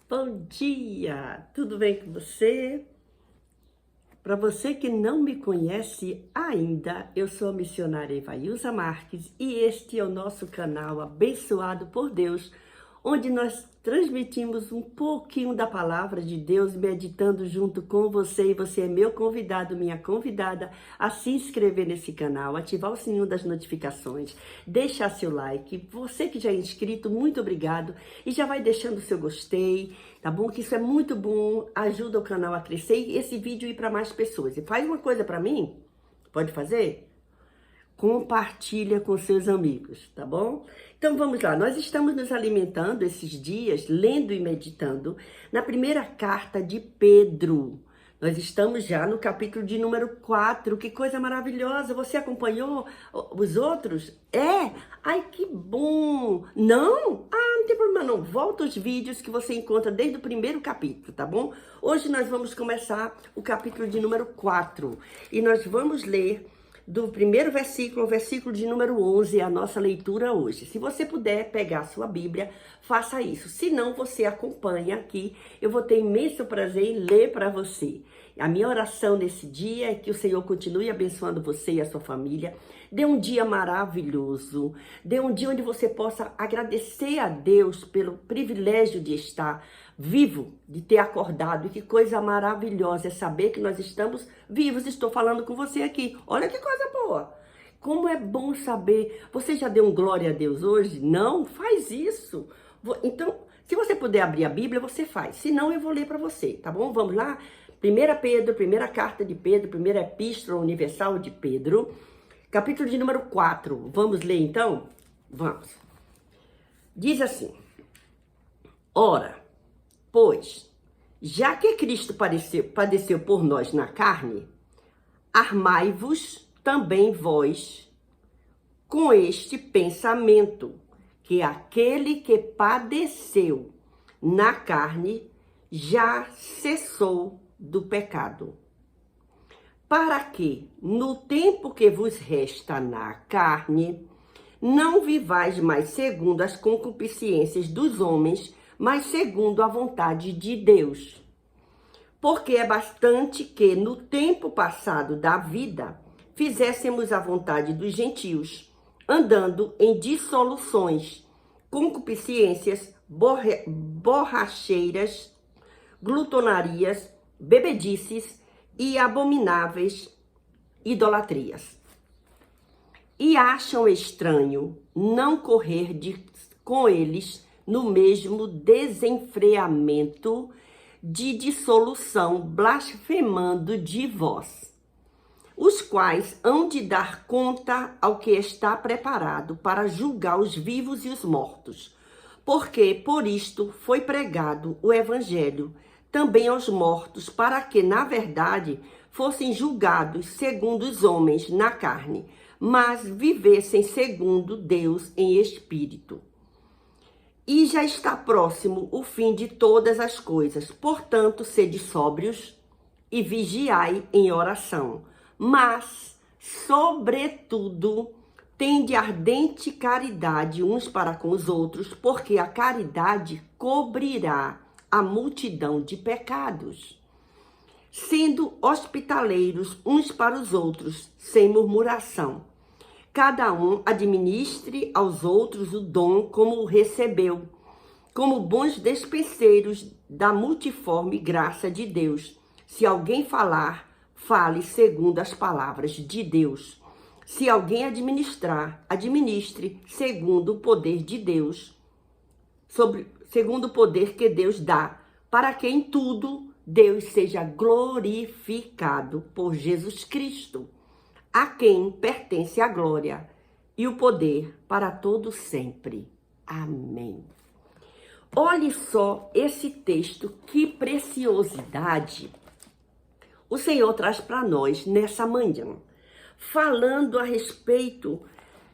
Bom dia! Tudo bem com você? Para você que não me conhece ainda, eu sou a missionária Evailza Marques e este é o nosso canal Abençoado por Deus, onde nós transmitimos um pouquinho da palavra de Deus, meditando junto com você, e você é meu convidado, minha convidada, a se inscrever nesse canal, ativar o sininho das notificações, deixar seu like. Você que já é inscrito, muito obrigado, e já vai deixando o seu gostei, tá bom? Que isso é muito bom, ajuda o canal a crescer e esse vídeo ir para mais pessoas. E faz uma coisa para mim, pode fazer? Compartilha com seus amigos, tá bom? Então vamos lá, nós estamos nos alimentando esses dias, lendo e meditando, na primeira carta de Pedro. Nós estamos já no capítulo de número 4, que coisa maravilhosa, você acompanhou os outros? É? Ai, que bom! Não? Ah, não tem problema não, volta os vídeos que você encontra desde o primeiro capítulo, tá bom? Hoje nós vamos começar o capítulo de número 4, e nós vamos ler do primeiro versículo ao versículo de número 11, a nossa leitura hoje. Se você puder pegar a sua Bíblia, faça isso. Se não, você acompanha aqui. Eu vou ter imenso prazer em ler para você. A minha oração nesse dia é que o Senhor continue abençoando você e a sua família. Dê um dia maravilhoso. Dê um dia onde você possa agradecer a Deus pelo privilégio de estar vivo, de ter acordado. E que coisa maravilhosa é saber que nós estamos vivos. Estou falando com você aqui. Olha que coisa boa. Como é bom saber. Você já deu um glória a Deus hoje? Não? Faz isso. Então, se você puder abrir a Bíblia, você faz. Se não, eu vou ler para você, tá bom? Vamos lá? 1 Pedro, primeira carta de Pedro, primeira epístola universal de Pedro, capítulo de número 4. Vamos ler então? Vamos. Diz assim: Ora, pois, já que Cristo padeceu por nós na carne, armai-vos também vós com este pensamento, que aquele que padeceu na carne já cessou do pecado, para que, no tempo que vos resta na carne, não vivais mais segundo as concupiscências dos homens, mas segundo a vontade de Deus. Porque é bastante que, no tempo passado da vida, fizéssemos a vontade dos gentios, andando em dissoluções, concupiscências, borracheiras, glutonarias, bebedices e abomináveis idolatrias. E acham estranho não correr com eles no mesmo desenfreamento de dissolução, blasfemando de vós, os quais hão de dar conta ao que está preparado para julgar os vivos e os mortos, porque por isto foi pregado o evangelho também aos mortos, para que, na verdade, fossem julgados segundo os homens na carne, mas vivessem segundo Deus em espírito. E já está próximo o fim de todas as coisas. Portanto, sede sóbrios e vigiai em oração. Mas, sobretudo, tende ardente caridade uns para com os outros, porque a caridade cobrirá a multidão de pecados. Sendo hospitaleiros uns para os outros, sem murmuração. Cada um administre aos outros o dom como o recebeu, como bons despenseiros da multiforme graça de Deus. Se alguém falar, fale segundo as palavras de Deus. Se alguém administrar, administre segundo o poder de Deus, segundo o poder que Deus dá, para que em tudo Deus seja glorificado por Jesus Cristo, a quem pertence a glória e o poder para todo sempre. Amém. Olhe só esse texto, que preciosidade o Senhor traz para nós nessa manhã, falando a respeito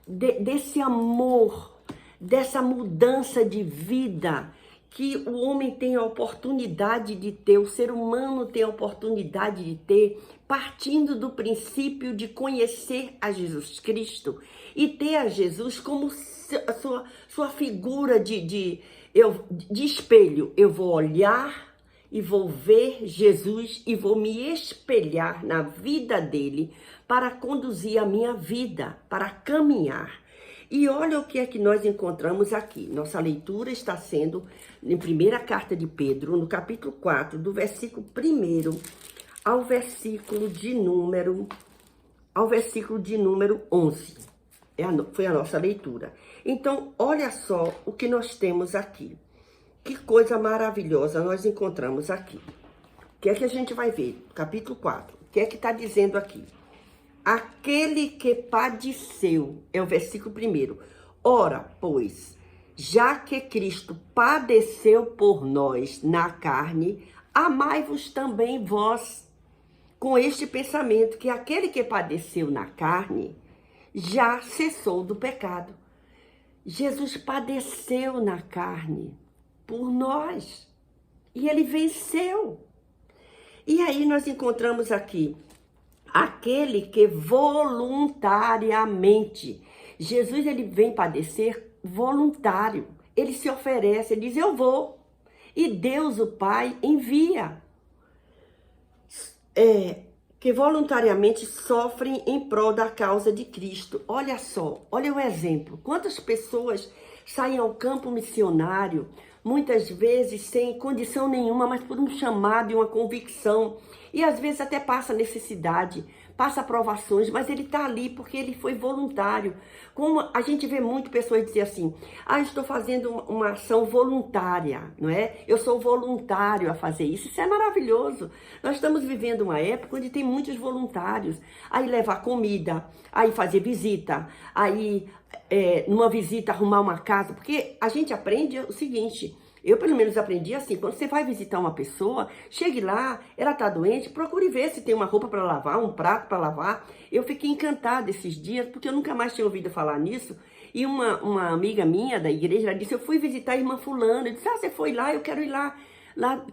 desse amor, dessa mudança de vida que o homem tem a oportunidade de ter, o ser humano tem a oportunidade de ter, partindo do princípio de conhecer a Jesus Cristo e ter a Jesus como sua figura de de espelho, eu vou olhar e vou ver Jesus e vou me espelhar na vida dele para conduzir a minha vida, para caminhar. E olha o que é que nós encontramos aqui. Nossa leitura está sendo em primeira carta de Pedro, no capítulo 4, do versículo 1 ao versículo de número 11. Foi a nossa leitura. Então, olha só o que nós temos aqui. Que coisa maravilhosa nós encontramos aqui. O que é que a gente vai ver? Capítulo 4. O que é que está dizendo aqui? Aquele que padeceu, é o versículo 1. Ora, pois, já que Cristo padeceu por nós na carne, amai-vos também vós, com este pensamento que aquele que padeceu na carne já cessou do pecado. Jesus padeceu na carne por nós e ele venceu. E aí nós encontramos aqui aquele que voluntariamente, Jesus ele vem padecer voluntário, ele se oferece, ele diz eu vou, e Deus o Pai envia, que voluntariamente sofrem em prol da causa de Cristo. Olha só, olha o exemplo, quantas pessoas saem ao campo missionário, muitas vezes sem condição nenhuma, mas por um chamado e uma convicção. E às vezes até passa necessidade, passa provações, mas ele está ali porque ele foi voluntário. Como a gente vê muito pessoas dizer assim, estou fazendo uma ação voluntária, não é? Eu sou voluntário a fazer isso. Isso é maravilhoso. Nós estamos vivendo uma época onde tem muitos voluntários. Aí levar comida, aí fazer visita, aí numa visita arrumar uma casa, porque a gente aprende o seguinte, eu pelo menos aprendi assim, quando você vai visitar uma pessoa, chegue lá, ela tá doente, procure ver se tem uma roupa para lavar, um prato para lavar. Eu fiquei encantada esses dias, porque eu nunca mais tinha ouvido falar nisso, e uma amiga minha da igreja, ela disse, eu fui visitar a irmã fulana, eu disse, você foi lá, eu quero ir lá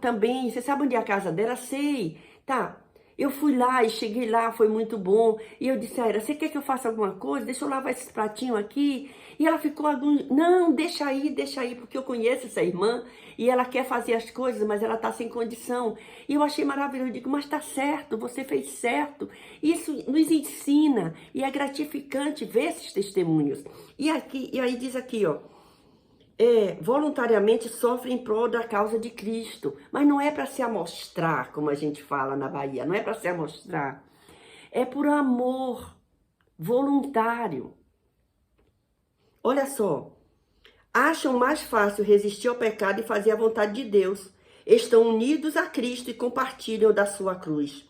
também, você sabe onde é a casa dela? Sei, tá. Eu fui lá e cheguei lá, foi muito bom. E eu disse a ela, você quer que eu faça alguma coisa? Deixa eu lavar esses pratinhos aqui. E ela ficou, não, deixa aí, porque eu conheço essa irmã e ela quer fazer as coisas, mas ela tá sem condição. E eu achei maravilhoso, eu digo, mas tá certo, você fez certo. Isso nos ensina e é gratificante ver esses testemunhos. E aí diz aqui, ó, voluntariamente sofre em prol da causa de Cristo. Mas não é para se amostrar, como a gente fala na Bahia, não é para se amostrar. É por amor voluntário. Olha só, acham mais fácil resistir ao pecado e fazer a vontade de Deus. Estão unidos a Cristo e compartilham da sua cruz.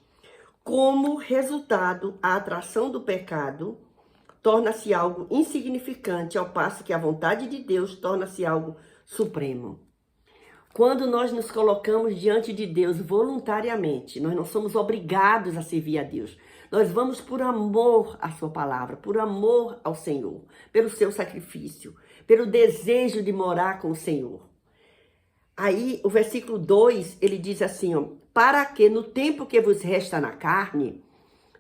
Como resultado, a atração do pecado torna-se algo insignificante, ao passo que a vontade de Deus torna-se algo supremo. Quando nós nos colocamos diante de Deus voluntariamente, nós não somos obrigados a servir a Deus. Nós vamos por amor à sua palavra, por amor ao Senhor, pelo seu sacrifício, pelo desejo de morar com o Senhor. Aí, o versículo 2, ele diz assim, ó, para que no tempo que vos resta na carne,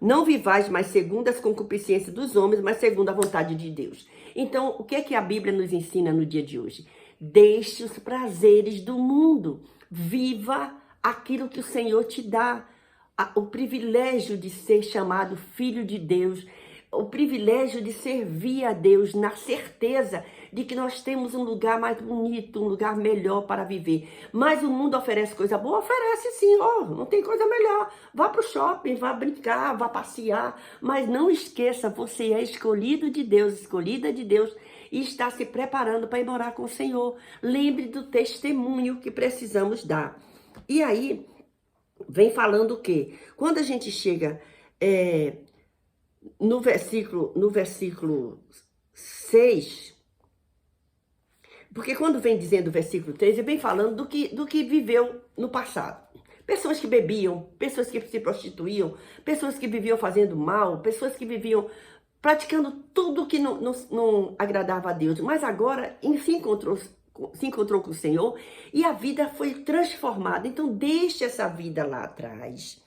não vivais mais segundo as concupiscências dos homens, mas segundo a vontade de Deus. Então, o que é que a Bíblia nos ensina no dia de hoje? Deixe os prazeres do mundo. Viva aquilo que o Senhor te dá. O privilégio de ser chamado filho de Deus. O privilégio de servir a Deus na certeza de que nós temos um lugar mais bonito, um lugar melhor para viver. Mas o mundo oferece coisa boa? Oferece sim, não tem coisa melhor. Vá para o shopping, vá brincar, vá passear, mas não esqueça, você é escolhido de Deus, escolhida de Deus e está se preparando para ir morar com o Senhor. Lembre do testemunho que precisamos dar. E aí, vem falando o quê? Quando a gente chega no versículo 6, porque quando vem dizendo o versículo 3, ele vem falando do que viveu no passado. Pessoas que bebiam, pessoas que se prostituíam, pessoas que viviam fazendo mal, pessoas que viviam praticando tudo que não agradava a Deus. Mas agora se encontrou com o Senhor e a vida foi transformada. Então deixe essa vida lá atrás.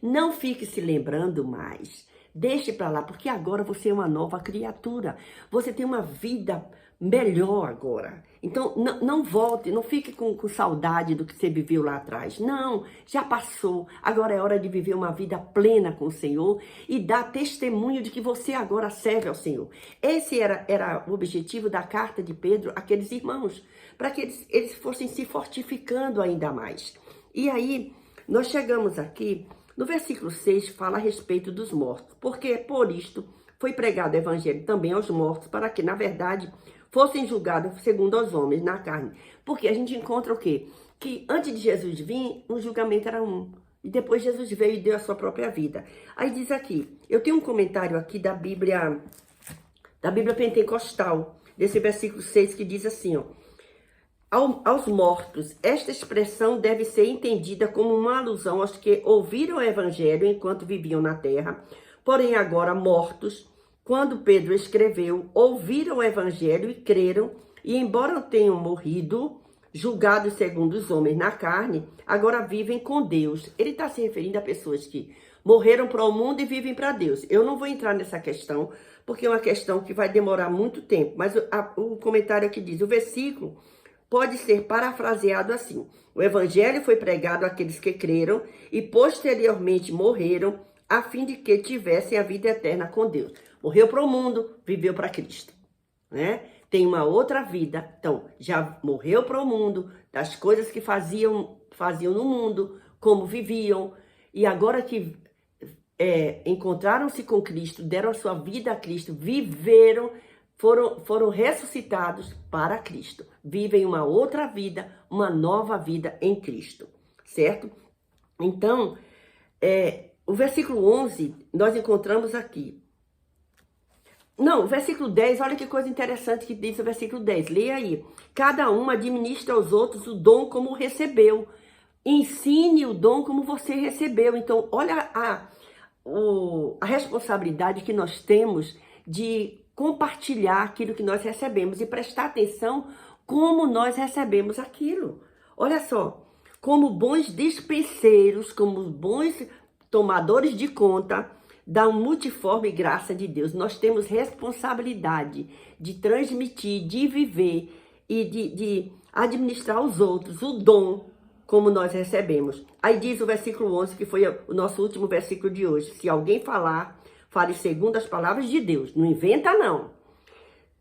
Não fique se lembrando mais. Deixe para lá, porque agora você é uma nova criatura. Você tem uma vida melhor agora. Então, não volte, não fique com saudade do que você viveu lá atrás. Não, já passou. Agora é hora de viver uma vida plena com o Senhor e dar testemunho de que você agora serve ao Senhor. Esse era o objetivo da carta de Pedro àqueles irmãos, para que eles fossem se fortificando ainda mais. E aí, nós chegamos aqui, no versículo 6, fala a respeito dos mortos, porque por isto foi pregado o evangelho também aos mortos, para que, na verdade, fossem julgados segundo os homens na carne. Porque a gente encontra o quê? Que antes de Jesus vir, o julgamento era um. E depois Jesus veio e deu a sua própria vida. Aí diz aqui, eu tenho um comentário aqui da Bíblia Pentecostal, desse versículo 6, que diz assim, ó. Aos mortos, esta expressão deve ser entendida como uma alusão aos que ouviram o evangelho enquanto viviam na terra, porém agora mortos. Quando Pedro escreveu, ouviram o evangelho e creram, e embora tenham morrido, julgados segundo os homens na carne, agora vivem com Deus. Ele está se referindo a pessoas que morreram para o mundo e vivem para Deus. Eu não vou entrar nessa questão, porque é uma questão que vai demorar muito tempo. Mas o comentário aqui diz, o versículo pode ser parafraseado assim. O evangelho foi pregado àqueles que creram e posteriormente morreram, a fim de que tivessem a vida eterna com Deus. Morreu para o mundo, viveu para Cristo, né? Tem uma outra vida, então já morreu para o mundo, das coisas que faziam no mundo, como viviam, e agora que encontraram-se com Cristo, deram a sua vida a Cristo, viveram, foram ressuscitados para Cristo. Vivem uma outra vida, uma nova vida em Cristo, certo? Então, o versículo 11, nós encontramos aqui. Não, o versículo 10, olha que coisa interessante que diz o versículo 10. Leia aí. Cada um administra aos outros o dom como recebeu. Ensine o dom como você recebeu. Então, olha a responsabilidade que nós temos de compartilhar aquilo que nós recebemos e prestar atenção como nós recebemos aquilo. Olha só, como bons dispenseiros, como bons tomadores de conta da multiforme graça de Deus, nós temos responsabilidade de transmitir, de viver e de administrar aos outros o dom como nós recebemos. Aí diz o versículo 11, que foi o nosso último versículo de hoje. Se alguém falar, fale segundo as palavras de Deus. Não inventa, não.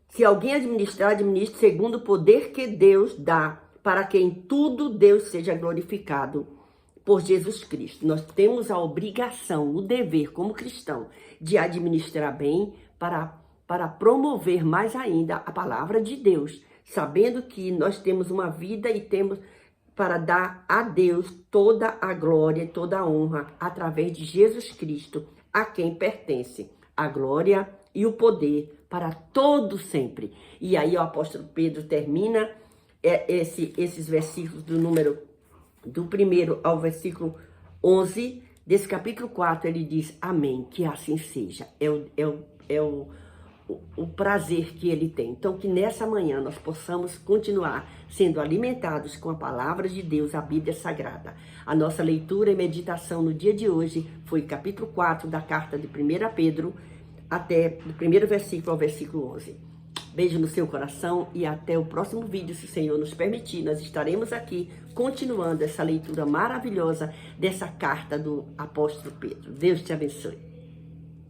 Se alguém administrar, administre segundo o poder que Deus dá, para que em tudo Deus seja glorificado por Jesus Cristo. Nós temos a obrigação, o dever como cristão, de administrar bem para promover mais ainda a palavra de Deus, sabendo que nós temos uma vida e temos para dar a Deus toda a glória e toda a honra através de Jesus Cristo, a quem pertence a glória e o poder para todo sempre. E aí o apóstolo Pedro termina esses versículos do primeiro ao versículo 11, desse capítulo 4, ele diz, amém, que assim seja. É o prazer que ele tem. Então, que nessa manhã nós possamos continuar sendo alimentados com a palavra de Deus, a Bíblia Sagrada. A nossa leitura e meditação no dia de hoje foi capítulo 4 da carta de 1 Pedro, até do primeiro versículo ao versículo 11. Beijo no seu coração e até o próximo vídeo, se o Senhor nos permitir. Nós estaremos aqui continuando essa leitura maravilhosa dessa carta do apóstolo Pedro. Deus te abençoe.